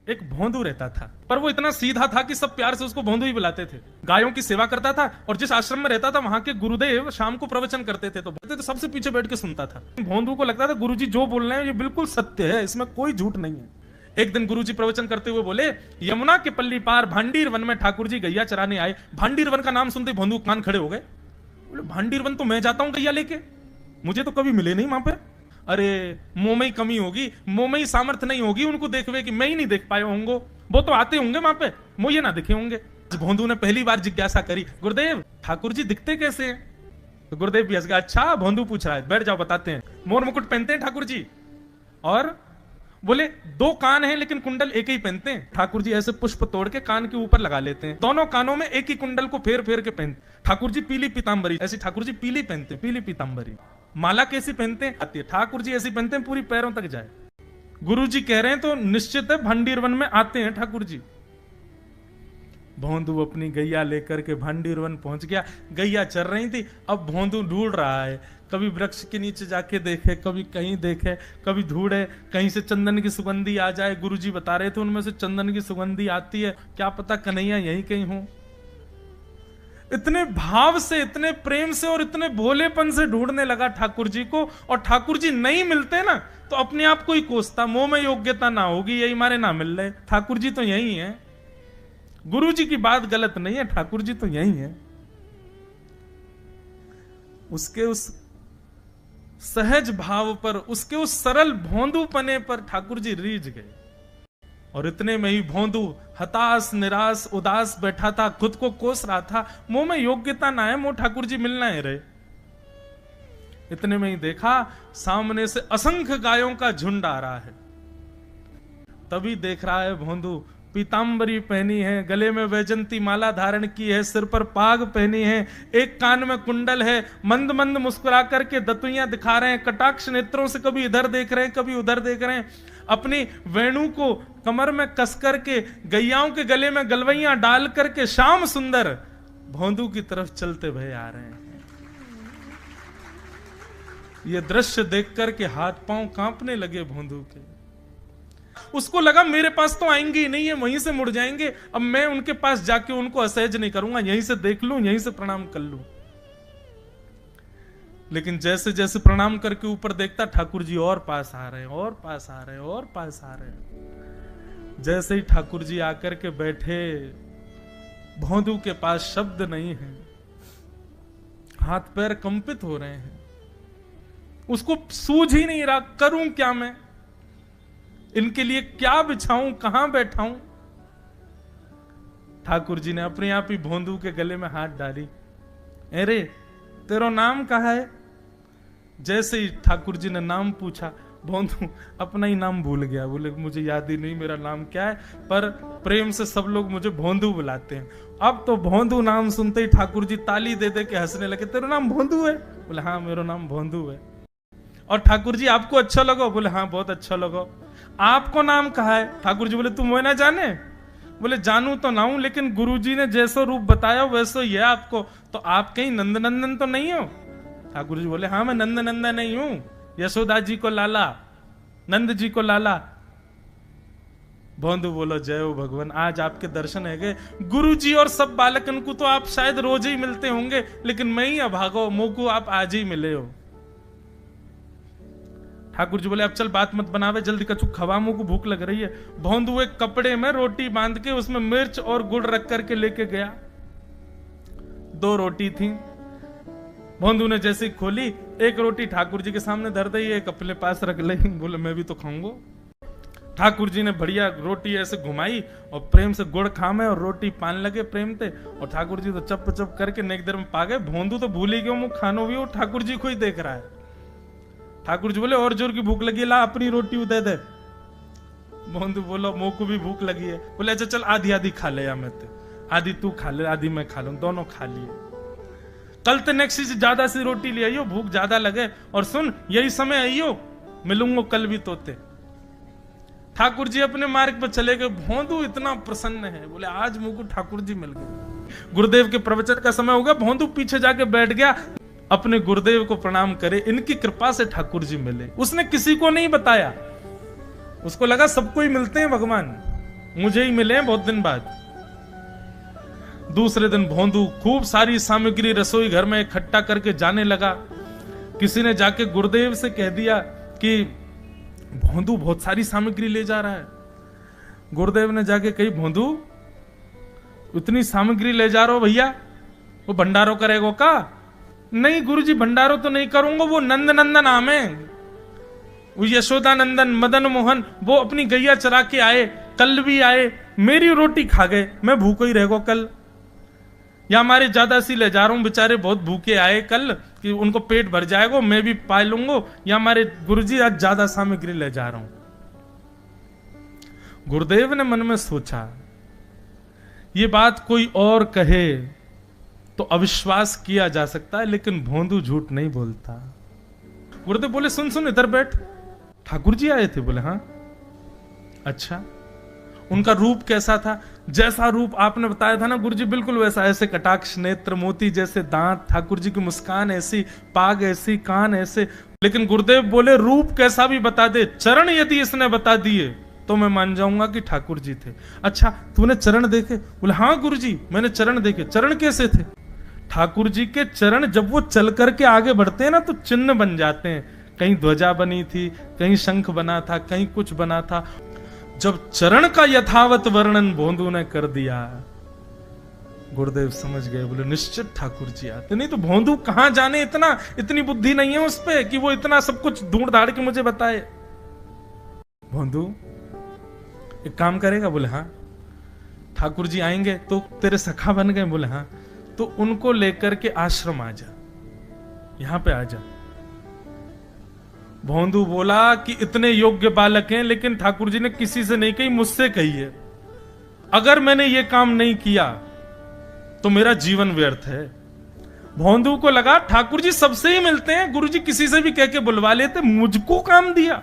एक भोंदू रहता था, पर वो इतना सीधा था कि सब प्यार से उसको भोंदू ही बुलाते थे। गायों की सेवा करता था और जिस आश्रम में रहता था वहां के गुरुदेव शाम को प्रवचन करते थे तो सबसे पीछे बैठ के सुनता था। भोंदू को लगता था गुरुजी जो बोल रहे हैं ये बिल्कुल सत्य है, इसमें कोई झूठ नहीं है। एक दिन गुरुजी प्रवचन करते हुए बोले, यमुना के पल्ली पार भांडीर वन में ठाकुर जी गैया चराने आए। भांडीर वन का नाम सुनते भोंदू कान खड़े हो गए। बोले भांडीर वन तो मैं जाता हूं गैया लेके, मुझे तो कभी मिले नहीं वहां पे। अरे मुंह में ही कमी होगी, मुंह में ही सामर्थ्य नहीं होगी उनको देखवे कि मैं ही नहीं देख पाए होंगे, वो तो आते होंगे वहां पे, मुझे ना दिखे होंगे। भोंदू ने पहली बार जिज्ञासा करी, गुरुदेव ठाकुर जी दिखते कैसे हैं? तो गुरुदेव भी हंस गया, अच्छा भोंदू पूछ रहा है, बैठ जाओ बताते हैं। मोर मुकुट पहनते हैं ठाकुर जी, और बोले 2 कान हैं लेकिन कुंडल एक ही पहनते हैं। ठाकुर जी ऐसे पुष्प तोड़ के कान के ऊपर लगा लेते हैं, दोनों कानों में एक ही कुंडल को फेर फेर के पहनते। ठाकुर जी पीली पीतांबरी, ऐसी ठाकुर जी पीली पहनते, पीली पीतांबरी। माला कैसी पहनते हैं? आती है। ठाकुर जी ऐसी पहनते हैं पूरी पैरों तक जाए। गुरु जी कह रहे हैं तो निश्चित है भांडीर वन में आते हैं ठाकुर जी। भोंदू अपनी गैया लेकर के भांडीर वन पहुंच गया। गैया चर रही थी, अब भोंदू ढूंढ रहा है, कभी वृक्ष के नीचे जाके देखे, कभी कहीं देखे, कभी ढूंढे कहीं से चंदन की सुगंधी आ जाए। गुरुजी बता रहे थे उनमें से चंदन की सुगंधी आती है, क्या पता कन्हैया यहीं कहीं हो। इतने भाव से, इतने प्रेम से और इतने भोलेपन से ढूंढने लगा ठाकुर जी को, और ठाकुर जी नहीं मिलते ना तो अपने आप को ही कोसता, मुंह में योग्यता ना होगी यही मारे ना मिल रहे, ठाकुर जी तो यही है। गुरु जी की बात गलत नहीं है, ठाकुर जी तो यही है। उसके उस सहज भाव पर, उसके उस सरल भोंदू पने पर ठाकुर जी रीझ गए। और इतने में ही भोंदू हताश निराश उदास बैठा था, खुद को कोस रहा था, मुंह में योग्यता ना है, मुंह ठाकुर जी मिलना है रहे। इतने में ही देखा सामने से असंख्य गायों का झुंड आ रहा है। तभी देख रहा है भोंदू पीतांबरी पहनी है, गले में वैजंती माला धारण की है, सिर पर पाग पहनी है, एक कान में कुंडल है, मंद मंद मुस्कुरा करके दतुइयां दिखा रहे हैं, कटाक्ष नेत्रों से कभी इधर देख रहे हैं कभी उधर देख रहे हैं, अपनी वेणु को कमर में कस करके गैयाओं के गले में गलवैयां डाल करके श्याम सुंदर भोंदू की तरफ चलते भय आ रहे हैं। ये दृश्य देख करके हाथ पांव कांपने लगे भोंदू के। उसको लगा मेरे पास तो आएंगे ही नहीं है, वहीं से मुड़ जाएंगे, अब मैं उनके पास जाके उनको असहज नहीं करूंगा, यहीं से देख लूं, यहीं से प्रणाम कर लूं। लेकिन जैसे जैसे प्रणाम करके ऊपर देखता ठाकुर जी और पास आ रहे हैं, और पास आ रहे हैं, और पास आ रहे हैं। जैसे ही ठाकुर जी आकर के बैठे, भोंदू के पास शब्द नहीं है, हाथ पैर कंपित हो रहे हैं, उसको सूझ ही नहीं रहा करूं क्या मैं, इनके लिए क्या बिछाऊं, कहां बैठाऊं। ठाकुर जी ने अपने आप ही भोंदू के गले में हाथ डाली, अरे तेरा नाम कहा है? जैसे ही ठाकुर जी ने नाम पूछा, भोंदू अपना ही नाम भूल गया, बोले मुझे याद ही नहीं मेरा नाम क्या है, पर प्रेम से सब लोग मुझे भोंदू बुलाते हैं। अब तो भोंदू नाम सुनते ही ठाकुर जी ताली दे दे के हंसने लगे, तेरा नाम भोंदू है? बोले हाँ मेरा नाम भोंदू है। और ठाकुर जी आपको अच्छा लगा? बोले हाँ बहुत अच्छा लगा। आपको नाम कहा है? ठाकुर जी बोले तुम वो ना जाने? बोले जानू तो ना हूं, लेकिन गुरुजी ने जैसा रूप बताया वैसा ही है आपको, तो आप कहीं नंद नंदन तो नहीं हो? ठाकुर जी बोले हाँ मैं नंद नंदन नहीं हूं, यशोदा जी को लाला, नंद जी को लाला। भोंदू बोलो जय हो भगवान, आज आपके दर्शन है गए। गुरु जी और सब बालकन को तो आप शायद रोज ही मिलते होंगे, लेकिन मैं ही अभागो, मोको आप आज ही मिले हो। ठाकुर जी बोले अब चल बात मत बनावे, जल्दी कछु खवा, मुंह को भूख लग रही है। भोंदू एक कपड़े में रोटी बांध के उसमें मिर्च और गुड़ रख करके लेके गया। 2 रोटी थी। भोंदू ने जैसे खोली, एक रोटी ठाकुर जी के सामने धर दी, एक अपने पास रख ली, बोले मैं भी तो खाऊंगा। ठाकुर जी ने बढ़िया रोटी ऐसे घुमाई और प्रेम से गुड़ खामे और रोटी पान लगे प्रेम से, और ठाकुर जी तो चप चप करके नेक देर में पा गए। भोंदू तो भूल ही गया, मुंह खानो भी, वो ठाकुर जी को ही देख रहा है। ठाकुर जी बोले और जोर की भूख लगी है, ला अपनी रोटी दे दे। भोंदू बोलो मुंह को भी भूख लगी है। बोले अच्छा चल आधी आधी खा ले, या मैं आधी तू खा ले आधी मैं खा लूं, दोनों खा लिए। कल तो नेक्स्ट से ज्यादा सी रोटी ले आइयो, भूख ज्यादा लगे, और सुन यही समय आइयो, मिलूंगा कल भी तोते। ठाकुर जी अपने मार्ग पर चले गए। भोंदू इतना प्रसन्न है, बोले आज मुंह को ठाकुर जी मिल गए। गुरुदेव के प्रवचन का समय होगा, भोंदू पीछे जाके बैठ गया, अपने गुरुदेव को प्रणाम करे, इनकी कृपा से ठाकुर जी मिले। उसने किसी को नहीं बताया, उसको लगा सबको ही मिलते हैं भगवान, मुझे ही मिले हैं बहुत दिन बाद। दूसरे दिन भोंदू खूब सारी सामग्री रसोई घर में इकट्ठा करके जाने लगा। किसी ने जाके गुरुदेव से कह दिया कि भोंदू बहुत सारी सामग्री ले जा रहा है। गुरुदेव ने जाके कही, भोंदू इतनी सामग्री ले जा रहा हो भैया, वो भंडारो करेगो का? नहीं गुरुजी, भंडारो तो नहीं करूंगा, वो नंद नंदन नाम है, वो यशोदा नंदन मदन मोहन, वो अपनी गैया चरा के आए, कल भी आए, मेरी रोटी खा गए, मैं भूखो ही रहेगो कल। या हमारे ज्यादा सी ले जा रहा हूं, बेचारे बहुत भूखे आए कल, कि उनको पेट भर जाएगा, मैं भी पाए लूंगा, या हमारे गुरुजी आज ज्यादा सामग्री ले जा रहा हूं। गुरुदेव ने मन में सोचा, ये बात कोई और कहे तो अविश्वास किया जा सकता है, लेकिन भोंदू झूठ नहीं बोलता। गुरुदेव बोले, सुन सुन इधर बैठ, ठाकुर जी आए थे? बोले हाँ। अच्छा, उनका रूप कैसा था? जैसा रूप आपने बताया था ना गुरुजी, बिल्कुल वैसा, ऐसे कटाक्ष नेत्र, मोती जैसे दांत, ठाकुर जी की मुस्कान ऐसी, पाग ऐसी, कान ऐसे। लेकिन गुरुदेव बोले, रूप कैसा भी बता दे, चरण यदि इसने बता दिए तो मैं मान जाऊंगा कि ठाकुर जी थे। अच्छा, तूने चरण देखे? बोले हाँ गुरुजी, मैंने चरण देखे। चरण कैसे थे? ठाकुर जी के चरण जब वो चल करके आगे बढ़ते हैं ना, तो चिन्ह बन जाते हैं। कहीं ध्वजा बनी थी, कहीं शंख बना था, कहीं कुछ बना था। जब चरण का यथावत वर्णन भोंदू ने कर दिया, गुरुदेव समझ गए। बोले निश्चित ठाकुर जी आते, नहीं तो भोंदू कहां जाने, इतनी बुद्धि नहीं है उस पे कि वो इतना सब कुछ ढूंढ धाड़ के मुझे बताए। भोंदू एक काम करेगा? बोले हाँ। ठाकुर जी आएंगे तो तेरे सखा बन गए? बोले हाँ। तो उनको लेकर के आश्रम आ जा, यहां पे आ जा। भोंदू बोला कि इतने योग्य बालक हैं, लेकिन ठाकुर जी ने किसी से नहीं कही, मुझसे कही है। अगर मैंने ये काम नहीं किया तो मेरा जीवन व्यर्थ है। भोंदू को लगा ठाकुर जी सबसे ही मिलते हैं, गुरु जी किसी से भी कह के बुलवा लेते, मुझको काम दिया।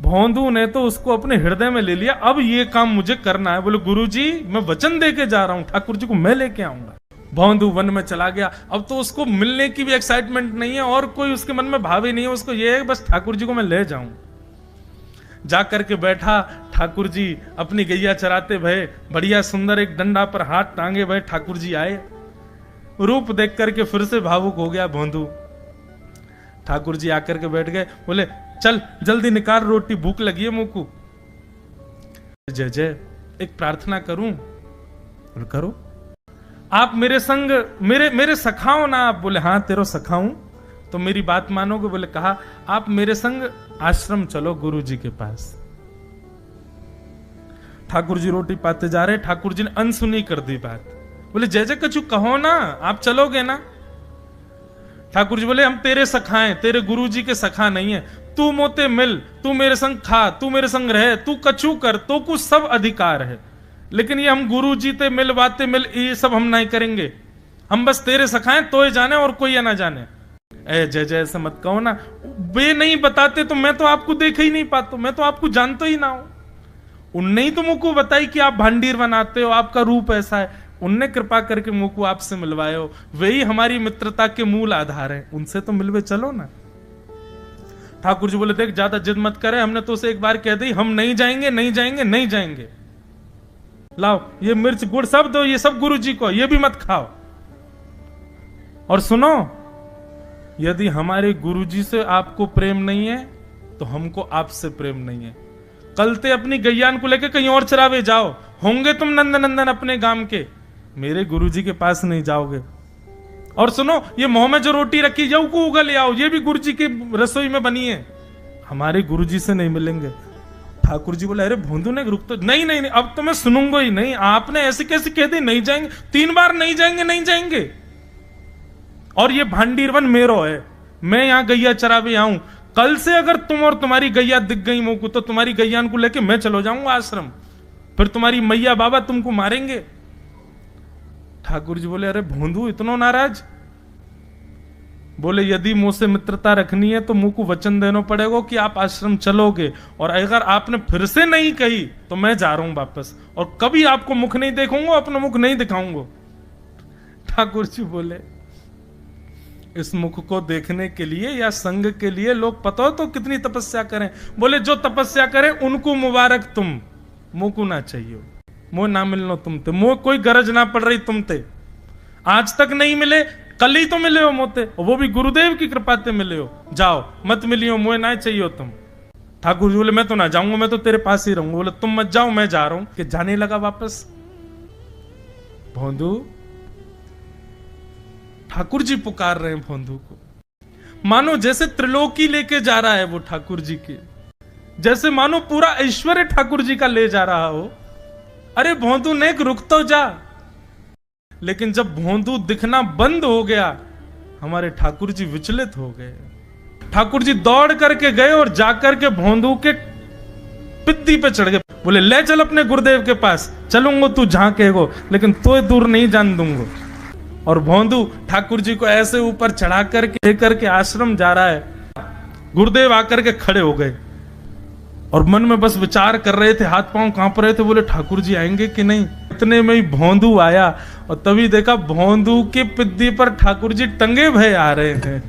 भोंदू ने तो उसको अपने हृदय में ले लिया, अब ये काम मुझे करना है। बोले गुरु जी मैं वचन दे के जा रहा हूं, ठाकुर जी को मैं लेके आऊंगा। भोंदू वन में चला गया। अब तो उसको मिलने की भी एक्साइटमेंट नहीं है और कोई उसके मन में भाव ही नहीं है, उसको ये है बस ठाकुर जी को मैं ले जाऊं। जाकर के बैठा, ठाकुर जी अपनी गैया चराते भय, बढ़िया सुंदर एक डंडा पर हाथ टांगे भय ठाकुर जी आए। रूप देख करके फिर से भावुक हो गया भोंदू। ठाकुर जी आकर के बैठ गए। बोले चल जल्दी निकाल रोटी, भूख लगी है मुंह को। जय जय, एक प्रार्थना करूं? बोले करो। आप मेरे संग मेरे सखाओ ना आप? बोले हाँ तेरो सखाऊं, तो मेरी बात मानोगे? बोले कहा, आप मेरे संग आश्रम चलो गुरु जी के पास। ठाकुर जी रोटी पाते जा रहे, ठाकुर जी ने अनसुनी कर दी बात। बोले जय जय कछु कहो ना, आप चलोगे ना? ठाकुर जी बोले हम तेरे सखा हैं, तेरे गुरु जी के सखा नहीं है। तू मोते मिल, तू मेरे संग खा, तू मेरे संग रहे, तू कछु कर, तो कुछ सब अधिकार है, लेकिन ये हम गुरु जी ते मिल बातें मिल ये सब हम नहीं करेंगे। हम बस तेरे सखाएं, तो ये जाने और कोई ये ना जाने। ए जय जय ऐसा मत कहो ना, वे नहीं बताते तो मैं तो आपको देख ही नहीं पाता, मैं तो आपको जानता ही ना हूं। उनने ही तो मुझको बताई कि आप भांडीर बनाते हो, आपका रूप ऐसा है, उनने कृपा करके मुझको आपसे मिलवाए हो, वही हमारी मित्रता के मूल आधार है, उनसे तो मिलवे चलो ना। ठाकुर जी बोले देख ज्यादा जिद मत करे, हमने तो उसे एक बार कह दी हम नहीं जाएंगे नहीं जाएंगे नहीं जाएंगे। लाओ ये मिर्च गुड़ सब दो, ये सब गुरु जी को, ये भी मत खाओ। और सुनो, यदि हमारे गुरु जी से आपको प्रेम नहीं है तो हमको आपसे प्रेम नहीं है। कल ते अपनी गैयान को लेकर कहीं और चरावे जाओ, होंगे तुम नंद नंदन अपने गांव के, मेरे गुरु जी के पास नहीं जाओगे। और सुनो, ये मुंह में जो रोटी रखी जाओ को उगल ले आओ, ये भी गुरु जी की रसोई में बनी है, हमारे गुरु जी से नहीं मिलेंगे। ठाकुर जी बोले अरे भोंदू ने रुक तो, नहीं नहीं नहीं अब तो मैं सुनूंगा ही नहीं, आपने ऐसे कैसे कह दी नहीं जाएंगे, 3 बार नहीं जाएंगे नहीं जाएंगे। और ये भांडीरवन मेरो है, मैं यहां गैया चरावे आऊं, कल से अगर तुम और तुम्हारी गैया दिख गई मुंह को तो तुम्हारी गैयान को लेके मैं चलो जाऊंगा आश्रम, फिर तुम्हारी मैया बाबा तुमको मारेंगे। ठाकुर जी बोले अरे भोंदू इतना नाराज? बोले यदि मुंह से मित्रता रखनी है तो मुंह को वचन देना पड़ेगा कि आप आश्रम चलोगे, और अगर आपने फिर से नहीं कही तो मैं जा रहा हूं वापस, और कभी आपको मुख नहीं देखूंगा, अपना मुख नहीं दिखाऊंगा। ठाकुर जी बोले इस मुख को देखने के लिए या संग के लिए लोग पता हो तो कितनी तपस्या करें। बोले जो तपस्या करें उनको मुबारक तुम, मोको ना चाहिए, मो ना मिलनो तुमते, मो कोई गरज ना पड़ रही तुमते, आज तक नहीं मिले, कल ही तो मिले हो मोते, वो भी गुरुदेव की कृपा से मिले हो, जाओ मत मिलियो, मोए ना चाहिए तुम। ठाकुर जी बोले मैं तो ना जाऊंगा, मैं तो तेरे पास ही रहूंगा। बोले तुम मत जाओ, मैं जा रहा हूं। कि जाने लगा वापस। भोंदू, ठाकुर जी पुकार रहे हैं भोंदू को, मानो जैसे त्रिलोकी लेके जा रहा है वो ठाकुर जी के, जैसे मानो पूरा ऐश्वर्य ठाकुर जी का ले जा रहा हो। अरे भोंदू ने रुक तो जा। लेकिन जब भोंदू दिखना बंद हो गया, हमारे ठाकुर जी विचलित हो गए। ठाकुर जी दौड़ करके गए और जाकर के भोंदू के पित्ती पे चढ़ गए। बोले ले चल अपने गुरुदेव के पास, चलूंगा तू जहां कहेगो, लेकिन तो दूर नहीं जान दूंगा। और भोंदू ठाकुर जी को ऐसे ऊपर चढ़ा करके लेकर के आश्रम जा रहा है। गुरुदेव आकर के खड़े हो गए और मन में बस विचार कर रहे थे, हाथ पांव कांप रहे थे। बोले ठाकुर जी आएंगे कि नहीं। इतने में ही भोंदू आया और तभी देखा भोंदू के पिद्दी पर ठाकुर जी टंगे भय आ रहे हैं।